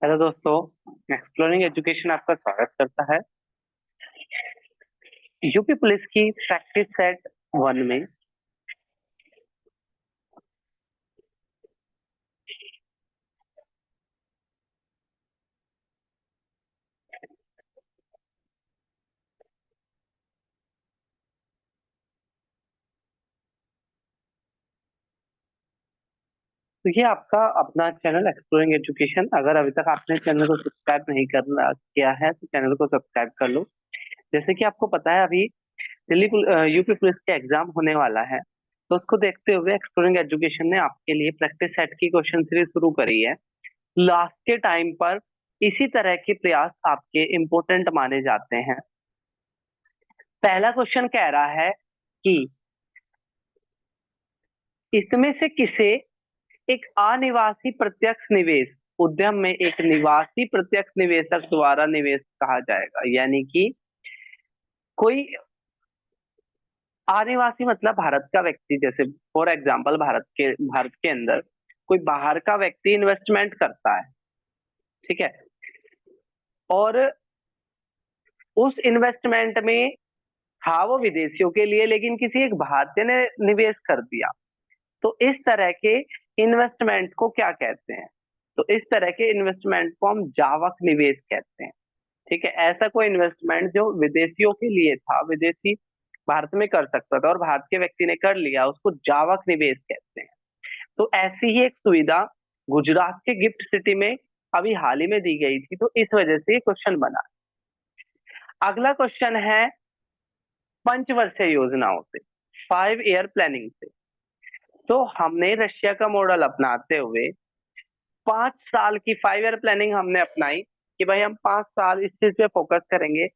Hello दोस्तों, exploring education आपका स्वागत करता है। यूपी पुलिस की प्रैक्टिस सेट 1 में तो ये आपका अपना चैनल एक्सप्लोरिंग एजुकेशन। अगर अभी तक आपने चैनल को सब्सक्राइब नहीं करना किया है तो चैनल को सब्सक्राइब कर लो। जैसे कि आपको पता है, अभी यूपी पुलिस का एग्जाम होने वाला है, तो उसको देखते हुए एक्सप्लोरिंग एजुकेशन ने आपके लिए प्रैक्टिस सेट की क्वेश्चन सीरीज शुरू करी है। लास्ट के टाइम पर इसी तरह के प्रयास आपके इम्पोर्टेंट माने जाते हैं। पहला क्वेश्चन कह रहा है कि इसमें से किसे एक अनिवासी प्रत्यक्ष निवेश उद्यम में एक निवासी प्रत्यक्ष निवेशक द्वारा निवेश कहा जाएगा? यानी कि कोई अनिवासी मतलब भारत का व्यक्ति, जैसे फॉर एग्जांपल भारत के अंदर कोई बाहर का व्यक्ति इन्वेस्टमेंट करता है, ठीक है, और उस इन्वेस्टमेंट में था वो विदेशियों के लिए, लेकिन किसी एक भारतीय ने निवेश कर दिया। तो इस तरह के इन्वेस्टमेंट को क्या कहते हैं? तो इस तरह के इन्वेस्टमेंट को हम जावक निवेश कहते हैं। ठीक है, ऐसा कोई इन्वेस्टमेंट जो विदेशियों के लिए था, विदेशी भारत में कर सकता था और भारत के व्यक्ति ने कर लिया, उसको जावक निवेश कहते हैं। तो ऐसी ही एक सुविधा गुजरात के गिफ्ट सिटी में अभी हाल ही में दी गई थी, तो इस वजह से ये क्वेश्चन बना। अगला क्वेश्चन है पंचवर्षीय योजनाओं से, 5 ईयर प्लानिंग से। तो हमने रशिया का मॉडल अपनाते हुए 5 साल की 5 ईयर प्लानिंग हमने अपनाई कि भाई हम 5 साल इस चीज पे फोकस करेंगे,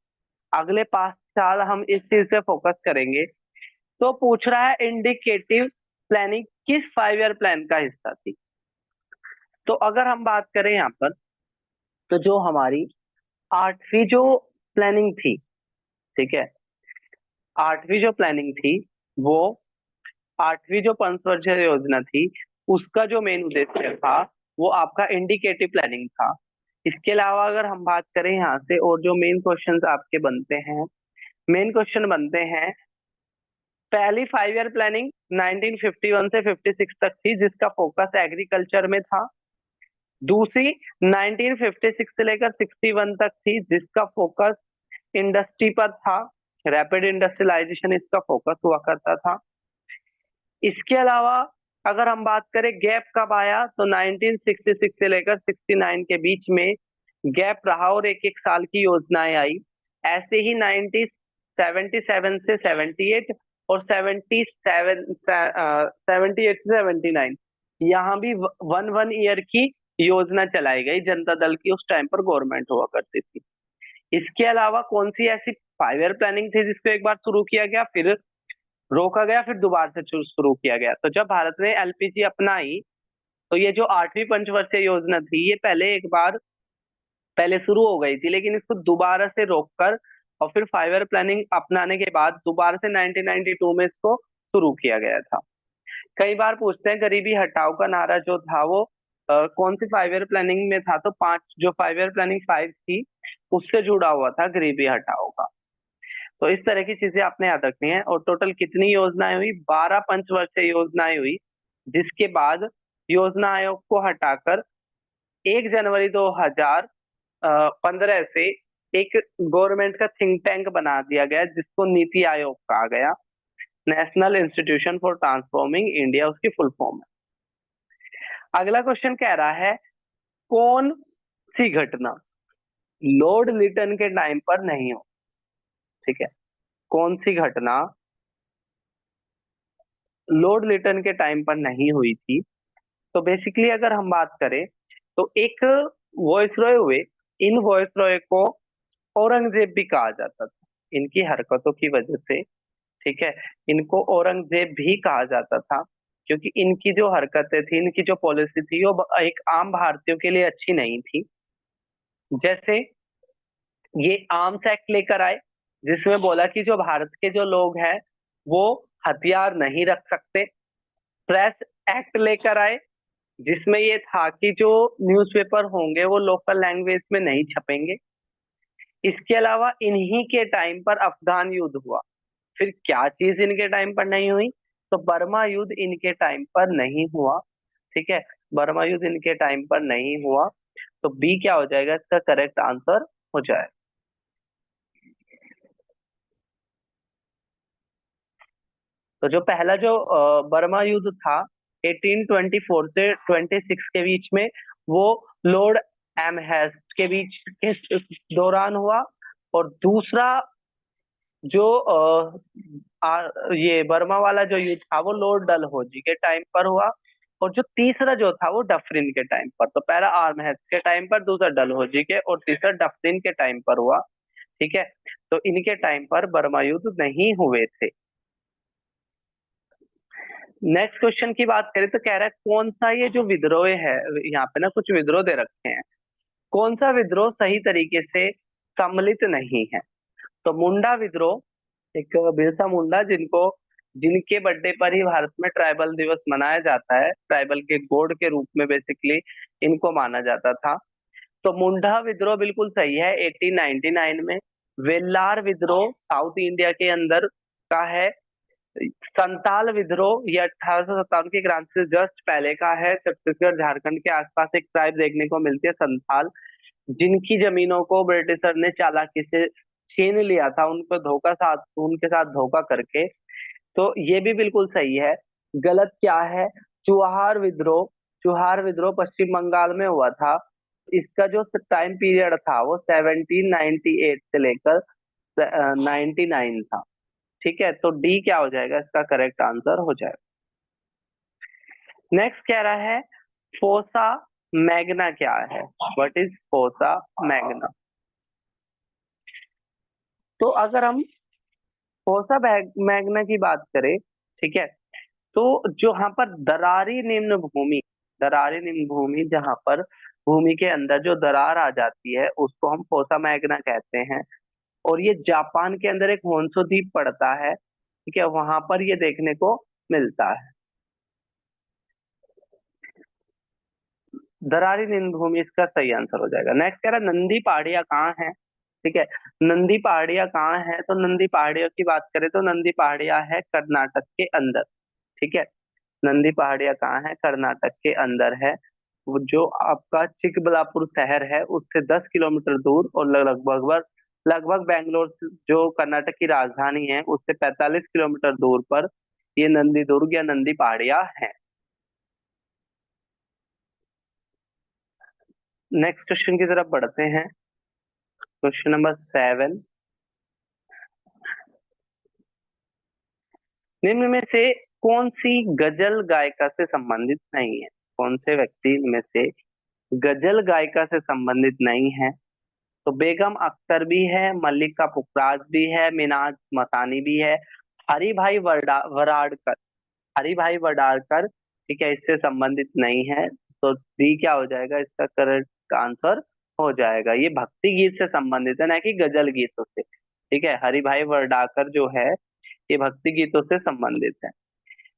अगले 5 साल हम इस चीज पे फोकस करेंगे। तो पूछ रहा है इंडिकेटिव प्लानिंग किस 5 ईयर प्लान का हिस्सा थी। तो अगर हम बात करें यहाँ पर, तो जो हमारी 8वीं जो प्लानिंग थी, ठीक है, 8वीं जो प्लानिंग थी वो 8वीं जो पंचवर्षीय योजना थी, उसका जो मेन उद्देश्य था वो आपका इंडिकेटिव प्लानिंग था। इसके अलावा अगर हम बात करें यहाँ से, और जो मेन क्वेश्चंस आपके बनते हैं, मेन क्वेश्चन बनते हैं, पहली 5 ईयर प्लानिंग 1951 से 56 तक थी जिसका फोकस एग्रीकल्चर में था। दूसरी 1956 से लेकर 61 तक थी जिसका फोकस इंडस्ट्री पर था, रैपिड इंडस्ट्रियलाइजेशन इसका फोकस हुआ करता था। इसके अलावा अगर हम बात करें गैप कब आया, तो 1966 से लेकर 69 के बीच में गैप रहा और एक एक साल की योजनाएं आई। ऐसे ही 1977 से 78 और 78 से 79, यहाँ भी 1 1 ईयर की योजना चलाई गई, जनता दल की उस टाइम पर गवर्नमेंट हुआ करती थी। इसके अलावा कौन सी ऐसी 5 ईयर प्लानिंग थी जिसको एक बार शुरू किया गया, फिर रोका गया, फिर दोबारा से शुरू किया गया? तो जब भारत ने एलपीजी अपनाई, तो ये जो 8वीं पंचवर्षीय योजना थी, ये पहले एक बार पहले शुरू हो गई थी, लेकिन इसको दोबारा से रोककर और फिर 5 ईयर प्लानिंग अपनाने के बाद दोबारा से 1992 में इसको शुरू किया गया था। कई बार पूछते हैं गरीबी हटाओ का नारा जो था वो कौन सी 5 ईयर प्लानिंग में था? तो पांच, जो 5 ईयर प्लानिंग 5 थी, उससे जुड़ा हुआ था गरीबी हटाओ का। तो इस तरह की चीजें आपने याद रखनी है। और टोटल कितनी योजनाएं हुई? 12 पंचवर्षीय योजनाएं हुई, जिसके बाद योजना आयोग को हटाकर 1 जनवरी 2015 से एक गवर्नमेंट का थिंक टैंक बना दिया गया जिसको नीति आयोग कहा गया, national institution for transforming India उसकी फुल फॉर्म है। अगला क्वेश्चन कह रहा है कौन सी घटना लॉर्ड लिटन के टाइम पर नहीं हो? ठीक है, कौन सी घटना लॉर्ड लिटन के टाइम पर नहीं हुई थी? तो बेसिकली अगर हम बात करें, तो एक वॉइस रॉय हुए, इन वॉइस रॉय को औरंगजेब भी कहा जाता था इनकी हरकतों की वजह से। ठीक है, इनको औरंगजेब भी कहा जाता था क्योंकि इनकी जो हरकतें थी, इनकी जो पॉलिसी थी, वो एक आम भारतीयों के लिए अच्छी नहीं थी। जैसे ये आर्म्स एक्ट लेकर आए जिसमें बोला कि जो भारत के जो लोग हैं वो हथियार नहीं रख सकते। प्रेस एक्ट लेकर आए जिसमें ये था कि जो न्यूज़पेपर होंगे वो लोकल लैंग्वेज में नहीं छपेंगे। इसके अलावा इन्हीं के टाइम पर अफगान युद्ध हुआ। फिर क्या चीज इनके टाइम पर नहीं हुई? तो बर्मा युद्ध इनके टाइम पर नहीं हुआ। ठीक है, बर्मा युद्ध इनके टाइम पर नहीं हुआ। तो बी क्या हो जाएगा, इसका करेक्ट आंसर हो जाए। तो जो पहला जो बर्मा युद्ध था 1824 से 26 के बीच में, वो लॉर्ड एमहेस्ट के बीच के दौरान हुआ। और दूसरा जो ये बर्मा वाला जो युद्ध था वो लॉर्ड डलहौजी के टाइम पर हुआ। और जो तीसरा जो था वो डफरिन के टाइम पर। तो पहला आर्महेस्ट के टाइम पर, दूसरा डलहौजी के, और तीसरा डफरिन के टाइम पर हुआ। ठीक है, तो इनके टाइम पर बर्मा युद्ध नहीं हुए थे। नेक्स्ट क्वेश्चन की बात करें तो कह रहा है कौन सा ये जो विद्रोह है, यहाँ पे ना कुछ विद्रोह दे रखे हैं, कौन सा विद्रोह सही तरीके से सम्मिलित नहीं है? तो मुंडा विद्रोह, एक बिरसा मुंडा जिनको जिनके बर्थडे पर ही भारत में ट्राइबल दिवस मनाया जाता है, ट्राइबल के गॉड के रूप में बेसिकली इनको माना जाता था। तो मुंडा विद्रोह बिल्कुल सही है 1899 में। वेल्लार विद्रोह साउथ इंडिया के अंदर का है। संताल विद्रोह ये 1857 की क्रांति से जस्ट पहले का है। छत्तीसगढ़ झारखंड के आसपास एक ट्राइब देखने को मिलती है संथाल, जिनकी जमीनों को ब्रिटिशर ने चालाकी से छीन लिया था, उनके साथ धोखा करके। तो ये भी बिल्कुल सही है। गलत क्या है? चुहार विद्रोह, चुहार विद्रोह पश्चिम बंगाल में हुआ था। इसका जो टाइम पीरियड था वो 1798 से लेकर 99 था। ठीक है, तो डी क्या हो जाएगा, इसका करेक्ट आंसर हो जाएगा। नेक्स्ट कह रहा है फोसा मैग्ना क्या है? What is fossa Magna? तो अगर हम फोसा मैग्ना की बात करें, ठीक है, तो जो यहाँ पर दरारी निम्न भूमि जहाँ पर भूमि के अंदर जो दरार आ जाती है उसको हम फोसा मैग्ना कहते हैं। और ये जापान के अंदर एक होन्सो द्वीप पड़ता है। ठीक है, वहां पर ये देखने को मिलता है। दरारी निम्न भूमि इसका सही आंसर हो जाएगा। नेक्स्ट कह रहा है नंदी पहाड़ियाँ कहाँ है? ठीक है, नंदी पहाड़ियाँ कहाँ है? तो नंदी पहाड़ियों की बात करें तो नंदी पहाड़ियाँ है कर्नाटक के अंदर। ठीक है, नंदी पहाड़ियाँ कहाँ है? कर्नाटक के अंदर है। वो जो आपका चिकबल्लापुर शहर है उससे 10 किलोमीटर दूर, और लगभग लगभग बैंगलोर जो कर्नाटक की राजधानी है उससे 45 किलोमीटर दूर पर ये नंदी दुर्ग या नंदी पहाड़ियाँ हैं। नेक्स्ट क्वेश्चन की तरफ बढ़ते हैं। क्वेश्चन नंबर 7, निम्न में से कौन सी गजल गायिका से संबंधित नहीं है? कौन से व्यक्ति में से गजल गायिका से संबंधित नहीं है? तो बेगम अख्तर भी है, मल्लिका पुखराज भी है, मिनाज मसानी भी है, हरि भाई वराडकर, हरि भाई वडारकर, ठीक है, इससे संबंधित नहीं है। तो डी क्या हो जाएगा, इसका करेक्ट आंसर हो जाएगा। ये भक्ति गीत से संबंधित है, ना कि गजल गीतों से। ठीक है, हरि भाई वडारकर जो है ये भक्ति गीतों से संबंधित है।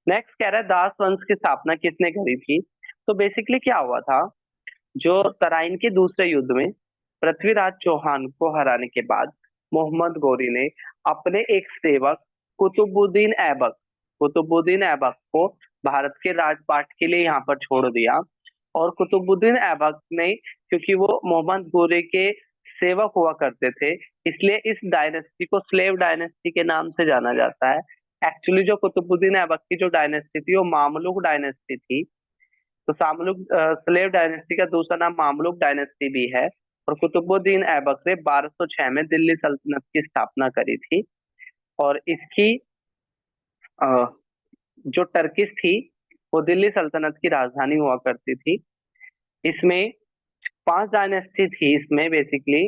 नेक्स्ट कह रहा है दास वंश की स्थापना किसने करी थी? तो बेसिकली क्या हुआ था, जो तराइन के दूसरे युद्ध में पृथ्वीराज चौहान को हराने के बाद मोहम्मद गोरी ने अपने एक सेवक कुतुबुद्दीन ऐबक कुतुबुद्दीन ऐबक को भारत के राजपाट के लिए यहाँ पर छोड़ दिया। और कुतुबुद्दीन ऐबक ने, क्योंकि वो मोहम्मद गोरी के सेवक हुआ करते थे, इसलिए इस डायनेस्टी को स्लेव डायनेस्टी के नाम से जाना जाता है। एक्चुअली जो कुतुबुद्दीन ऐबक की जो डायनेस्टी थी वो मामलुक डायनेस्टी थी। तो सामलुक स्लेव डायनेस्टी का दूसरा नाम मामलुक डायनेस्टी भी है। और कुतुबुद्दीन ऐबक ने 1206 में दिल्ली सल्तनत की स्थापना करी थी। और इसकी अ, जो टर्किश थी वो दिल्ली सल्तनत की राजधानी हुआ करती थी। इसमें 5 डायनेस्टी थी इसमें बेसिकली।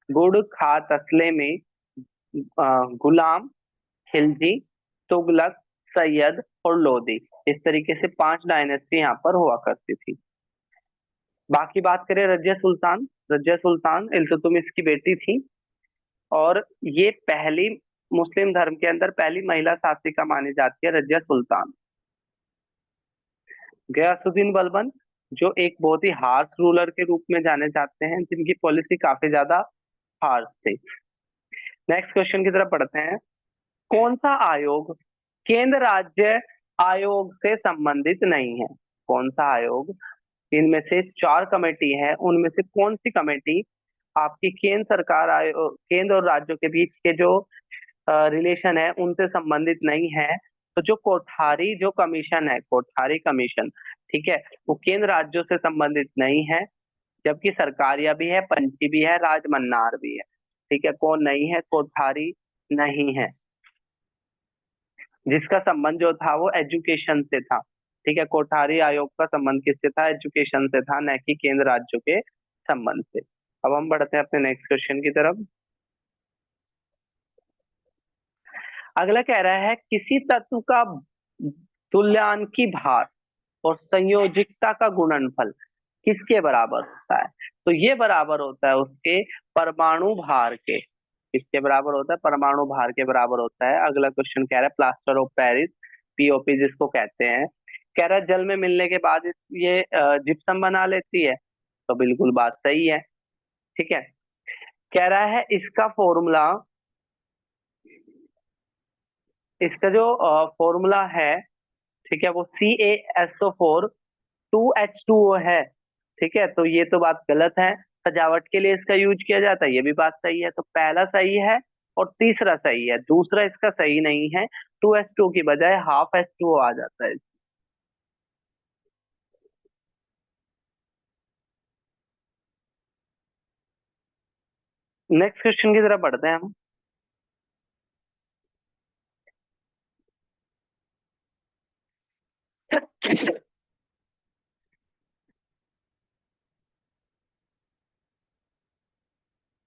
गुड़ खा तसले में गुलाम, खिलजी, तुगलक, सैयद और लोदी, इस तरीके से 5 डायनेस्टी यहाँ पर हुआ करती थी। बाकी बात करें रजिया सुल्तान, रजिया सुल्तान इल्तुतमिश की बेटी थी। और ये पहली मुस्लिम धर्म के अंदर पहली महिला शासिका मानी जाती है रजिया सुल्तान। गयासुद्दीन बलबन, जो एक बहुत ही हार्श रूलर के रूप में जाने जाते हैं, जिनकी पॉलिसी काफी ज्यादा हार्श थी। नेक्स्ट क्वेश्चन की तरफ बढ़ते हैं। कौन सा आयोग केंद्र राज्य आयोग से संबंधित नहीं है? कौन सा आयोग, इनमें से चार कमेटी है, उनमें से कौन सी कमेटी आपकी केंद्र सरकार आयोग, केंद्र और राज्यों के बीच के जो रिलेशन है उनसे संबंधित नहीं है? तो जो कोठारी जो कमीशन है, कोठारी कमीशन, ठीक है, वो केंद्र राज्यों से संबंधित नहीं है, जबकि सरकारिया भी है, पंची भी है, राजमन्नार भी है। ठीक है, कौन नहीं है? कोठारी नहीं है, जिसका संबंध जो था वो एजुकेशन से था। ठीक है, कोठारी आयोग का संबंध किससे था? एजुकेशन से था, न कि केंद्र राज्यों के संबंध से। अब हम बढ़ते हैं अपने नेक्स्ट क्वेश्चन की तरफ। अगला कह रहा है किसी तत्व का तुल्यांकी भार और संयोजिकता का गुणनफल किसके बराबर होता है? तो ये बराबर होता है उसके परमाणु भार के। किसके बराबर होता है? परमाणु भार के बराबर होता है। अगला क्वेश्चन कह रहा है प्लास्टर ऑफ पेरिस, पीओपी जिसको कहते हैं, कह रहा है जल में मिलने के बाद ये जिप्सम बना लेती है। तो बिल्कुल बात सही है। ठीक है, कह रहा है इसका फॉर्मूला, इसका जो फॉर्मूला है, ठीक है, वो CaSO4 2H2O है। ठीक है, तो ये तो बात गलत है, सजावट के लिए इसका यूज किया जाता है, ये भी बात सही है। तो पहला सही है और तीसरा सही है, दूसरा इसका सही नहीं है। 2H2O की बजाय हाफ H2O आ जाता है। नेक्स्ट क्वेश्चन की तरफ बढ़ते हैं हम।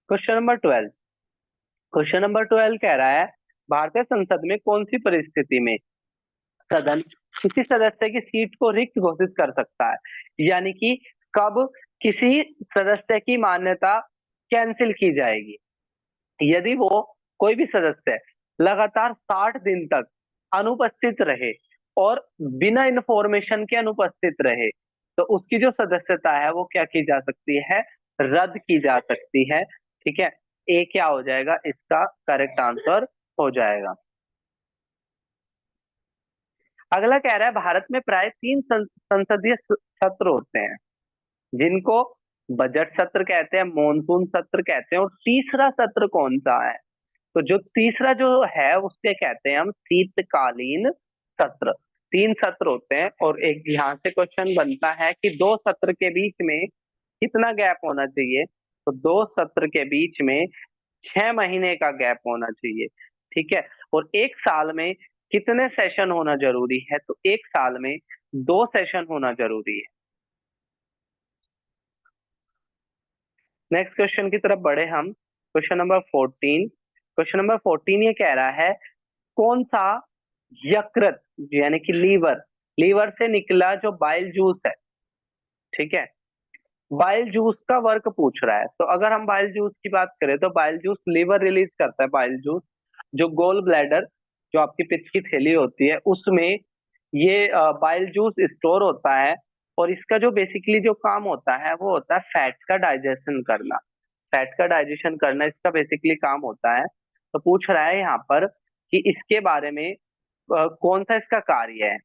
Question number 12। क्वेश्चन नंबर 12 कह रहा है भारतीय संसद में कौन सी परिस्थिति में सदन किसी सदस्य की सीट को रिक्त घोषित कर सकता है? यानी कि कब किसी सदस्य की मान्यता कैंसिल की जाएगी? यदि वो कोई भी सदस्य लगातार 60 दिन तक अनुपस्थित रहे और बिना इंफॉर्मेशन के अनुपस्थित रहे, तो उसकी जो सदस्यता है वो क्या की जा सकती है? रद्द की जा सकती है। ठीक है, ए क्या हो जाएगा? इसका करेक्ट आंसर हो जाएगा। अगला कह रहा है भारत में प्राय तीन संसदीय सत्र होते हैं, जिनको बजट सत्र कहते हैं, मॉनसून सत्र कहते हैं, और तीसरा सत्र कौन सा है? तो जो तीसरा जो है उसके कहते हैं हम शीतकालीन सत्र। तीन सत्र होते हैं और एक यहाँ से क्वेश्चन बनता है कि दो सत्र के बीच में कितना गैप होना चाहिए? तो दो सत्र के बीच में 6 महीने का गैप होना चाहिए। ठीक है, और एक साल में कितने सेशन होना जरूरी है? तो एक साल में 2 सेशन होना जरूरी है। नेक्स्ट क्वेश्चन की तरफ बढ़े हम। Question number 14। क्वेश्चन नंबर 14 ये कह रहा है कौन सा यकृत, यानी कि लीवर, लीवर से निकला जो बाइल जूस है, ठीक है, बाइल जूस का वर्क पूछ रहा है। तो अगर हम बाइल जूस की बात करें तो बाइल जूस लीवर रिलीज करता है। बाइल जूस जो गोल ब्लैडर, जो आपकी पित्त की थैली होती है, उसमें ये बाइल जूस स्टोर होता है। और इसका जो बेसिकली जो काम होता है वो होता है फैट का डाइजेशन करना। फैट का डाइजेशन करना इसका बेसिकली काम होता है। तो पूछ रहा है यहाँ पर कि इसके बारे में कौन सा इसका कार्य है?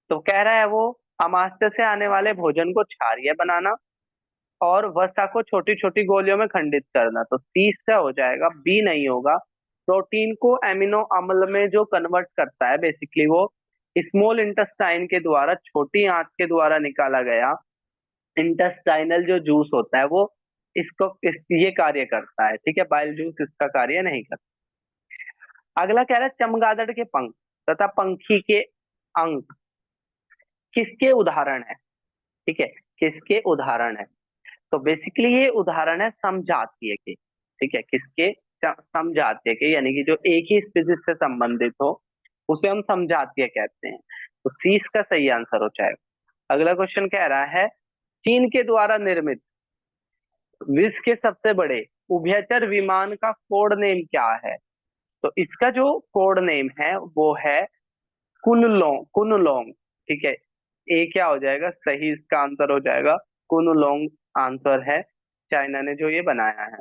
तो कह रहा है वो अमाशय से आने वाले भोजन को क्षारीय बनाना और वसा को छोटी छोटी गोलियों में खंडित करना। तो 30 से हो जाएगा, बी नहीं होगा। प्रोटीन को एमिनो अम्ल में जो कन्वर्ट करता है बेसिकली वो स्मॉल इंटेस्टाइन के द्वारा, छोटी आंत के द्वारा निकाला गया इंटेस्टाइनल जो जूस होता है वो ये कार्य करता है। ठीक है, बाइल जूस इसका कार्य नहीं करता। अगला कह रहा है चमगादड़ के पंख तथा पंखी के अंक किसके उदाहरण है? ठीक है, किसके उदाहरण है? तो बेसिकली ये उदाहरण है समजातीय के। ठीक है, किसके? समजातीय के, यानी कि जो एक ही स्पीसीज से संबंधित हो उसे हम समजातीय कहते हैं। तो सी इसका सही आंसर हो जाएगा। अगला क्वेश्चन कह रहा है चीन के द्वारा निर्मित विश्व के सबसे बड़े उभयचर विमान का कोड नेम क्या है? तो इसका जो कोड नेम है वो है कुनलोंग। कुनलोंग, ठीक है, ए क्या हो जाएगा सही, इसका आंसर हो जाएगा कुनलोंग आंसर है, चाइना ने जो ये बनाया है।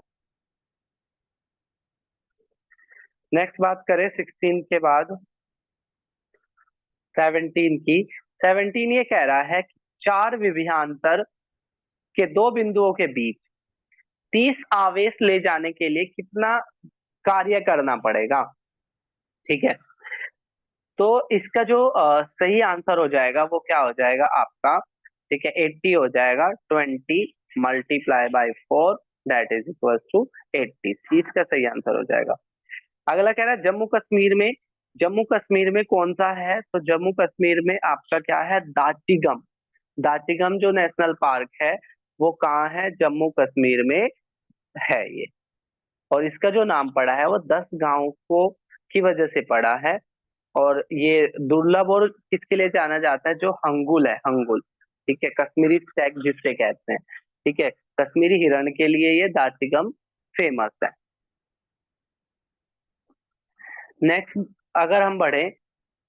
नेक्स्ट बात करें 16 के बाद 17 की। 17 ये कह रहा है कि चार विभवांतर के दो बिंदुओं के बीच 30 आवेश ले जाने के लिए कितना कार्य करना पड़ेगा। ठीक है, तो इसका जो सही आंसर हो जाएगा वो क्या हो जाएगा आपका, ठीक है, 80 हो जाएगा। 20 multiply by 4 that is equal to 80, इसका सही आंसर हो जाएगा। अगला कह रहा है जम्मू कश्मीर में, जम्मू कश्मीर में कौन सा है, तो जम्मू कश्मीर में आपका क्या है, दाचिगम। दाचिगम जो नेशनल पार्क है वो कहाँ है, जम्मू कश्मीर में है ये। और इसका जो नाम पड़ा है वो 10 गांव को की वजह से पड़ा है। और ये दुर्लभ और किसके लिए जाना जाता है, जो हंगुल है, हंगुल, ठीक है, कश्मीरी स्टैग जिसे कहते हैं, ठीक है, कश्मीरी हिरण के लिए ये दाचिगम फेमस है। नेक्स्ट अगर हम बढ़े,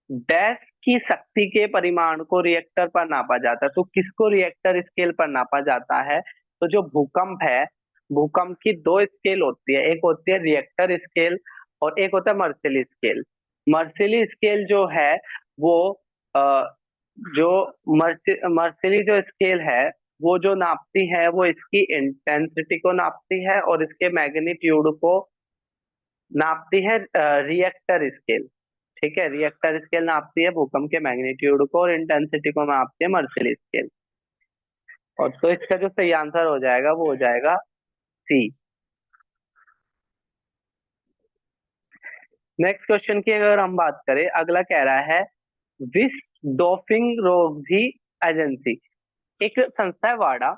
डैश की शक्ति के परिमाण को रिएक्टर पर नापा जाता है, तो किसको रिएक्टर स्केल पर नापा जाता है, तो जो भूकंप है, भूकंप की दो स्केल होती है, एक होती है रिएक्टर स्केल और एक होता है मर्सिली स्केल। मर्सिली स्केल जो है वो जो मर्सिली जो स्केल है वो जो नापती है वो इसकी इंटेंसिटी को नापती है और इसके मैग्नीट्यूड को नापती है रिएक्टर स्केल। ठीक है, रिएक्टर स्केल नापती है भूकंप के मैग्नीट्यूड को और इंटेंसिटी को नापती है मर्सिली स्केल। और तो इसका जो सही आंसर हो जाएगा वो हो जाएगा सी। नेक्स्ट क्वेश्चन की अगर हम बात करें, अगला कह रहा है विश्व डोपिंग रोधी एजेंसी, एक संस्था है वाडा।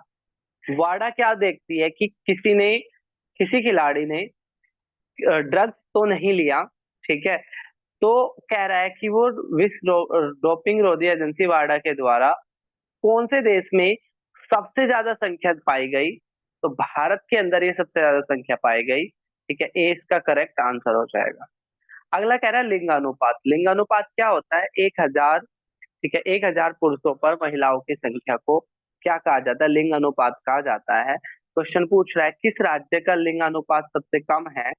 वाडा क्या देखती है कि किसी खिलाड़ी ने ड्रग्स तो नहीं लिया, ठीक है, तो कह रहा है कि वो विश्व डोपिंग रोधी एजेंसी वाडा के द्वारा कौन से देश में सबसे ज्यादा संख्या पाई गई, तो भारत के अंदर ये सबसे ज्यादा संख्या पाई गई। ठीक है, ए इसका करेक्ट आंसर हो जाएगा। अगला कह रहा है लिंगानुपात। लिंगानुपात क्या होता है, 1000, ठीक है, 1000 पुरुषों पर महिलाओं की संख्या को क्या कहा जाता है, लिंग अनुपात कहा जाता है। क्वेश्चन पूछ रहा है किस राज्य का लिंग अनुपात सबसे कम है,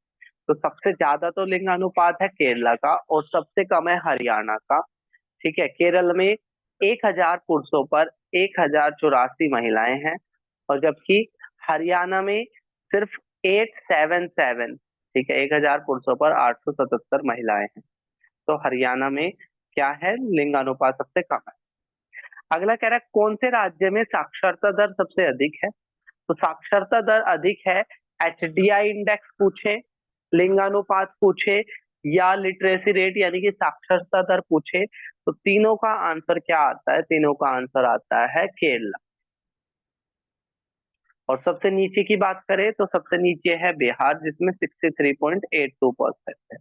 तो सबसे ज्यादा तो लिंग अनुपात है केरला का और सबसे कम है हरियाणा का। ठीक है, केरल में 1000 पुरुषों पर 1084 महिलाएं हैं और जबकि हरियाणा में सिर्फ 877, ठीक है, 1000 पुरुषों पर 877 महिलाएं हैं। तो हरियाणा में क्या है, लिंगानुपात सबसे कम है। अगला कह रहा है कौन से राज्य में साक्षरता दर सबसे अधिक है, तो साक्षरता दर अधिक है, एचडीआई इंडेक्स पूछे, लिंगानुपात पूछे या लिटरेसी रेट यानी कि साक्षरता दर पूछे, तो तीनों का आंसर क्या आता है, तीनों का आंसर आता है केरला। और सबसे नीचे की बात करें तो सबसे नीचे है बिहार जिसमें 63.82% है।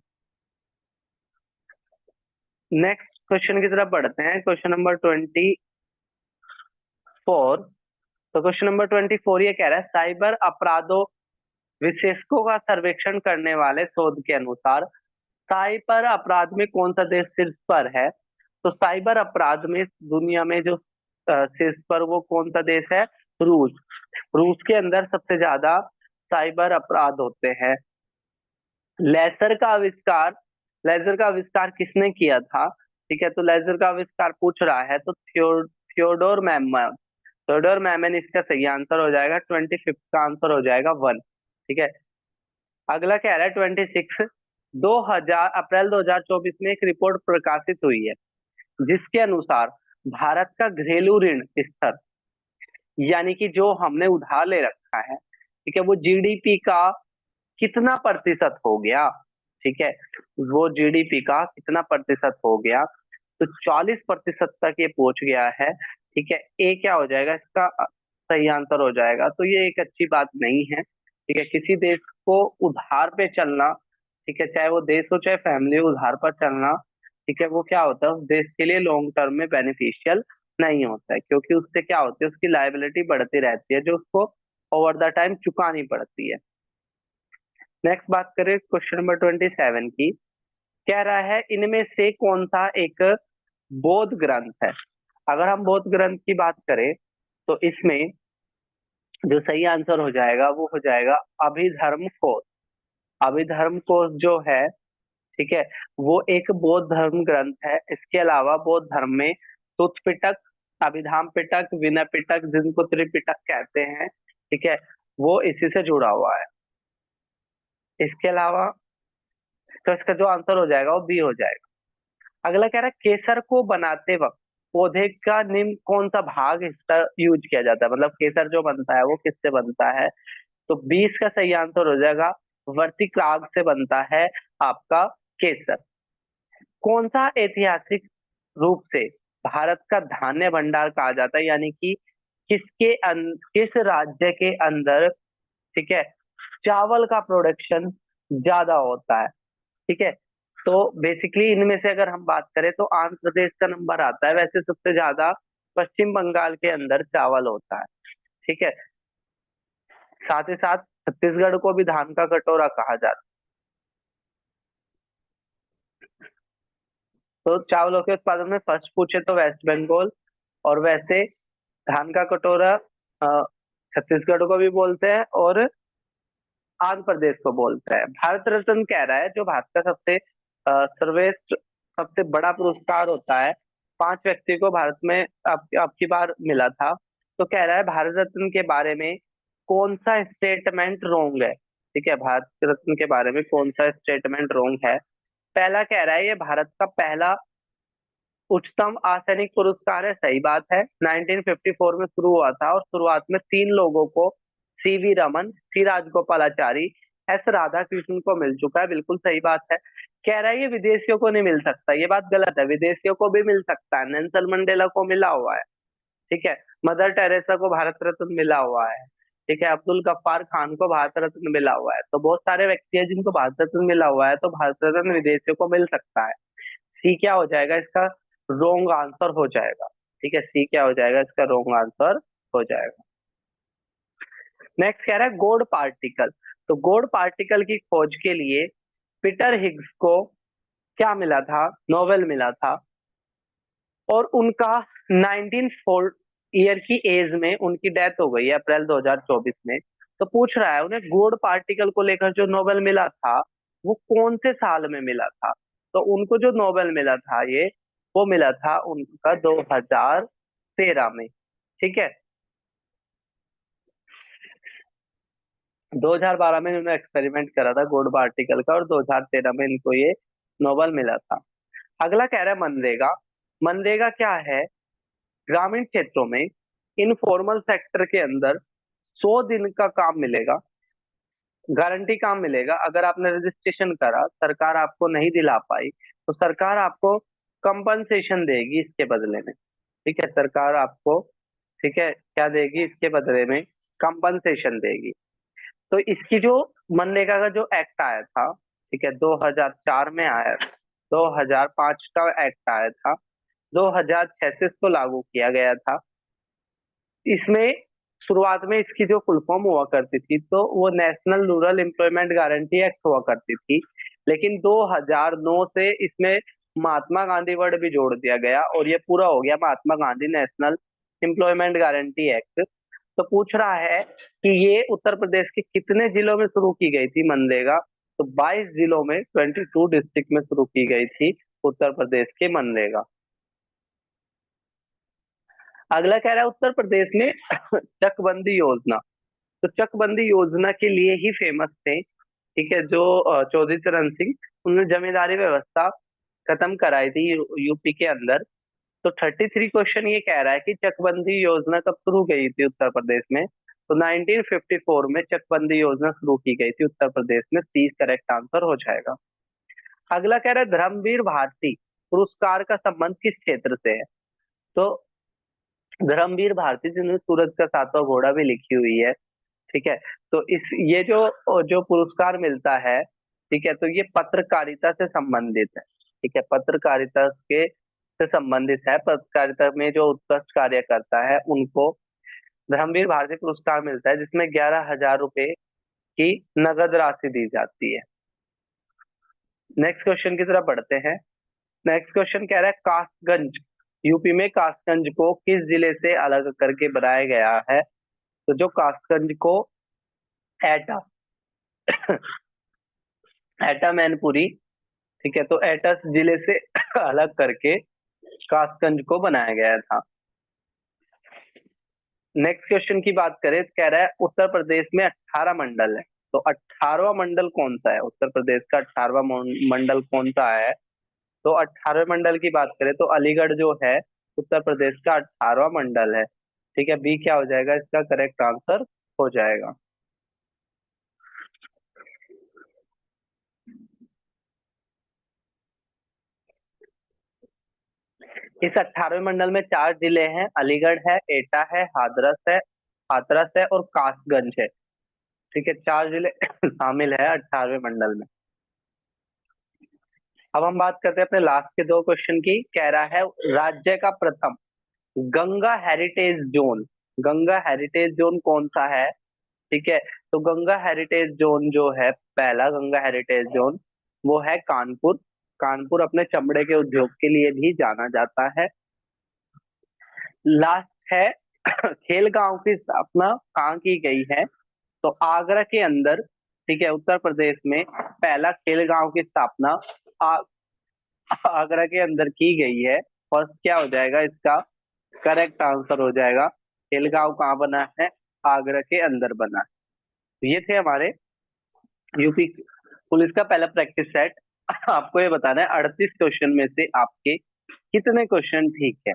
नेक्स्ट क्वेश्चन की तरफ बढ़ते हैं, क्वेश्चन नंबर 24। तो क्वेश्चन नंबर 24 ये कह रहा है साइबर अपराधों विशेषकों का सर्वेक्षण करने वाले शोध के अनुसार साइबर अपराध में कौन सा देश शीर्ष पर है, तो साइबर अपराध में दुनिया में जो शीर्ष पर वो कौन सा देश है, रूस। रूस के अंदर सबसे ज्यादा साइबर अपराध होते हैं। लेजर का आविष्कार, लेजर का आविष्कार किसने किया था, ठीक है, तो लेजर का आविष्कार पूछ रहा है तो थियोडोर मैमन, थियोडोर मैमन इसका सही आंसर हो जाएगा। 25 का आंसर हो जाएगा 1। ठीक है, अगला कह रहा है 26, 2000 अप्रैल 2024 में एक रिपोर्ट प्रकाशित हुई है जिसके अनुसार भारत का घरेलू ऋण स्तर, यानी कि जो हमने उधार ले रखा है, ठीक है, वो जीडीपी का कितना प्रतिशत हो गया। ठीक है, वो जीडीपी का कितना प्रतिशत हो गया, तो 40% तक ये पहुंच गया है। ठीक है, ए क्या हो जाएगा इसका सही आंसर हो जाएगा। तो ये एक अच्छी बात नहीं है, ठीक है, किसी देश को उधार पे चलना, ठीक है, चाहे वो देश हो चाहे फैमिली हो, उधार पर चलना, ठीक है, वो क्या होता है उस देश के लिए लॉन्ग टर्म में बेनिफिशियल नहीं होता है, क्योंकि उससे क्या होती है उसकी लायबिलिटी बढ़ती रहती है जो उसको ओवर द टाइम चुकानी पड़ती है। नेक्स्ट बात करें क्वेश्चन नंबर 27 की। कह रहा है इनमें से कौन सा एक बौद्ध ग्रंथ है, अगर हम बोध ग्रंथ की बात करें तो इसमें जो सही आंसर हो जाएगा वो हो जाएगा अभिधर्म कोश। अभिधर्म कोश जो है, ठीक है, वो एक बौद्ध धर्म ग्रंथ है। इसके अलावा बौद्ध धर्म में सुत्त पिटक, अभिधाम पिटक, विनय पिटक, जिनको त्रिपिटक कहते हैं, ठीक है, वो इसी से जुड़ा हुआ है। इसके अलावा तो इसका जो आंसर हो जाएगा वो बी हो जाएगा। अगला कह रहा है केसर को बनाते वक्त पौधे का निम्न कौन सा भाग हिस्सा यूज किया जाता है, मतलब केसर जो बनता है वो किससे बनता है। तो 20 का सही आंसर हो जाएगा वर्तिकाग्र से बनता है आपका केसर। कौन सा ऐतिहासिक रूप से भारत का धान्य भंडार कहा जाता है, यानी कि किस राज्य के अंदर, ठीक है, चावल का प्रोडक्शन ज्यादा होता है, ठीक है। तो बेसिकली इनमें से अगर हम बात करें तो आंध्र प्रदेश का नंबर आता है, वैसे सबसे ज्यादा पश्चिम बंगाल के अंदर चावल होता है, ठीक है। साथ ही साथ छत्तीसगढ़ को भी धान का कटोरा कहा जाता है। तो चावलों के उत्पादन में फर्स्ट पूछे तो वेस्ट बंगाल, और वैसे धान का कटोरा अ, छत्तीसगढ़ को भी बोलते हैं और आंध्र प्रदेश को बोलते हैं। भारत रत्न कह रहा है जो भारत का सबसे सर्वश्रेष्ठ, सबसे बड़ा पुरस्कार होता है, 5 व्यक्ति को भारत में अब की बार मिला था। तो कह रहा है भारत रत्न के बारे में कौन सा स्टेटमेंट रोंग है, ठीक है, भारत रत्न के बारे में कौन सा स्टेटमेंट रोंग है। पहला कह रहा है ये भारत का पहला उच्चतम आसनिक पुरस्कार है, सही बात है। 1954 में शुरू हुआ था और शुरुआत में 3 लोगों को, सीवी रमन, सी राजगोपालाचारी, एस राधा कृष्ण को मिल चुका है, बिल्कुल सही बात है। कह रहा है ये विदेशियों को नहीं मिल सकता, ये बात गलत है, विदेशियों को भी मिल सकता है। नेल्सन मंडेला को मिला हुआ है, ठीक है, मदर टेरेसा को भारत रत्न मिला हुआ है, ठीक है, अब्दुल गफ्फार खान को भारत रत्न मिला हुआ है। तो बहुत सारे व्यक्ति हैं जिनको भारत रत्न मिला हुआ है, तो भारत रत्न विदेशियों को मिल सकता है। सी क्या हो जाएगा इसका रोंग आंसर हो जाएगा, ठीक है, सी क्या हो जाएगा इसका रोंग आंसर हो जाएगा। नेक्स्ट कह रहा है गोड पार्टिकल। तो गोड पार्टिकल की खोज के लिए पीटर हिग्स को क्या मिला था, नोबेल मिला था, और उनका 19 ईयर की एज में उनकी डेथ हो गई है अप्रैल 2024 में। तो पूछ रहा है उन्हें गोड पार्टिकल को लेकर जो नोबेल मिला था वो कौन से साल में मिला था। तो उनको जो नोबेल मिला था ये, वो मिला था उनका 2013 में, ठीक है। 2012 में इन्होंने एक्सपेरिमेंट करा था गोड पार्टिकल का, और 2013 में इनको ये नोबेल मिला था। अगला कह रहा है मनरेगा। मनरेगा क्या है, ग्रामीण क्षेत्रों में इनफॉर्मल सेक्टर के अंदर 100 दिन का काम मिलेगा, गारंटी काम मिलेगा। अगर आपने रजिस्ट्रेशन करा, सरकार आपको नहीं दिला पाई, तो सरकार आपको कंपनसेशन देगी इसके बदले में, ठीक है, सरकार आपको, ठीक है, क्या देगी इसके बदले में, कंपनसेशन देगी। तो इसकी जो मनरेगा का जो एक्ट आया था, ठीक है, 2004 में आया, 2005 का एक्ट आया था, 2006 से इसको लागू किया गया था। इसमें शुरुआत में इसकी जो फुल फॉर्म हुआ करती थी तो वो national rural employment Guarantee act हुआ करती थी, लेकिन 2009 से इसमें महात्मा गांधी वर्ड भी जोड़ दिया गया और ये पूरा हो गया Mahatma Gandhi National Employment Guarantee Act. तो पूछ रहा है कि ये उत्तर प्रदेश के कितने जिलों में शुरू की गई थी मनरेगा। तो 22 जिलों में, 22 डिस्ट्रिक्ट में शुरू की गई थी उत्तर प्रदेश के मनरेगा। अगला कह रहा है उत्तर प्रदेश में चकबंदी योजना। तो चकबंदी योजना के लिए ही फेमस थे, ठीक है, जो चौधरी चरण सिंह, उन्होंने जमींदारी व्यवस्था खत्म कराई थी यूपी के अंदर। तो 33 क्वेश्चन ये कह रहा है कि चकबंदी योजना कब शुरू गई थी उत्तर प्रदेश में। तो 1954 में चकबंदी योजना शुरू की गई थी उत्तर प्रदेश में, 30 करेक्ट आंसर हो जाएगा। अगला कह रहा है धर्मवीर भारती पुरस्कार का संबंध किस क्षेत्र से है। तो धर्मवीर भारती जिन्होंने सूरज का सातवां घोड़ा भी लिखी हुई है, ठीक है, तो इस ये जो जो पुरस्कार मिलता है, ठीक है, तो ये पत्रकारिता से संबंधित है, ठीक है, पत्रकारिता के से संबंधित है। पत्रकारिता में जो उत्कृष्ट कार्य करता है उनको धर्मवीर भारती पुरस्कार मिलता है, जिसमें 11,000 रुपए की नगद राशि दी जाती है। नेक्स्ट क्वेश्चन की तरफ बढ़ते हैं। नेक्स्ट क्वेश्चन कह रहा है कासगंज यूपी में कासगंज को किस जिले से अलग करके बनाया गया है? तो जो कासगंज को एटा एटा मैनपुरी, ठीक है, तो एटा जिले से अलग करके कासगंज को बनाया गया था। नेक्स्ट क्वेश्चन की बात करें तो कह रहा है उत्तर प्रदेश में 18 मंडल है, तो 18वां मंडल कौन सा है? उत्तर प्रदेश का 18वां मंडल कौन सा है? तो 18वें मंडल की बात करें तो अलीगढ़ जो है उत्तर प्रदेश का 18वां मंडल है। ठीक है, बी क्या हो जाएगा इसका करेक्ट आंसर हो जाएगा। इस 18वें मंडल में 4 जिले हैं, अलीगढ़ है, एटा है, हाथरस है और कासगंज है। ठीक है, 4 जिले शामिल है 18वें मंडल में। अब हम बात करते हैं अपने लास्ट के 2 क्वेश्चन की। कह रहा है राज्य का प्रथम Ganga heritage zone, Ganga heritage zone कौन सा है? ठीक है, तो गंगा हेरिटेज जोन जो है, पहला गंगा हेरिटेज जोन वो है कानपुर। कानपुर अपने चमड़े के उद्योग के लिए भी जाना जाता है। लास्ट है खेल गांव की स्थापना कहाँ की गई है? तो आगरा के अंदर, ठीक है, उत्तर प्रदेश में पहला खेल गांव की स्थापना आ, आगरा के अंदर की गई है। फर्स्ट क्या हो जाएगा इसका करेक्ट आंसर हो जाएगा, खेल गांव कहाँ बना है? आगरा के अंदर बना है। तो ये थे हमारे यूपी पुलिस का पहला प्रैक्टिस सेट। आपको ये बताना है 38 क्वेश्चन में से आपके कितने क्वेश्चन ठीक है।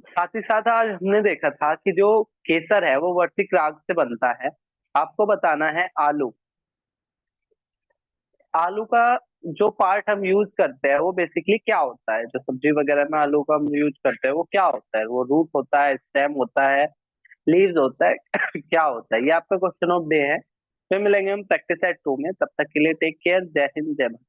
साथ ही साथ आज हमने देखा था कि जो केसर है वो वर्तिक राग से बनता है। आपको बताना है आलू, आलू का जो पार्ट हम यूज करते हैं वो बेसिकली क्या होता है? जो सब्जी वगैरह में आलू का हम यूज करते हैं वो क्या होता है? वो रूट होता है, स्टेम होता है, लीव्स होता है क्या होता है? ये आपका क्वेश्चन ऑफ डे है। फिर मिलेंगे हम प्रैक्टिस एट 2 में, तब तक के लिए टेक केयर, जय हिंद जय भारत।